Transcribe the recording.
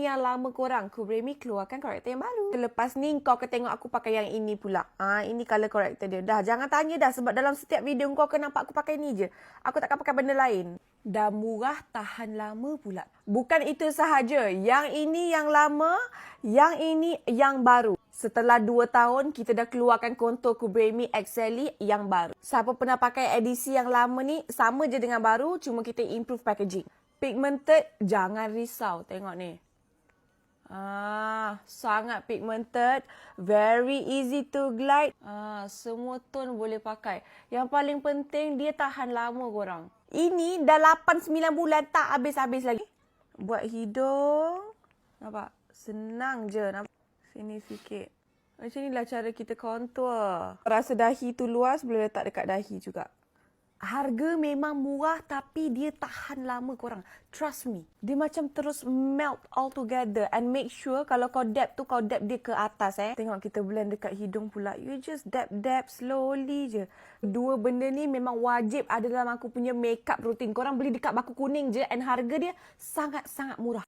yang lama korang, Kubremi keluarkan korektor yang baru. Lepas ni kau akan tengok aku pakai yang ini pula. Ini colour corrector dia. Dah, jangan tanya dah sebab dalam setiap video kau akan nampak aku pakai ni je. Aku takkan pakai benda lain. Dah murah, tahan lama pula. Bukan itu sahaja. Yang ini yang lama, yang ini yang baru. Setelah 2 tahun, kita dah keluarkan kontur Kubremi Exceli yang baru. Siapa pernah pakai edisi yang lama ni, sama je dengan baru, cuma kita improve packaging. Pigmented, jangan risau. Tengok ni. Sangat pigmented. Very easy to glide. Semua tone boleh pakai. Yang paling penting, dia tahan lama korang. Ini dah 8-9 bulan tak habis-habis lagi. Buat hidung. Nampak? Senang je. Nampak? Sini sikit. Macam inilah cara kita contour. Rasa dahi tu luas, boleh letak dekat dahi juga. Harga memang murah tapi dia tahan lama korang. Trust me. Dia macam terus melt all together. And make sure kalau kau dab tu, kau dab dia ke atas. Tengok kita blend dekat hidung pula. You just dab slowly je. Dua benda ni memang wajib ada dalam aku punya makeup routine. Korang beli dekat Baku Kuning je and harga dia sangat-sangat murah.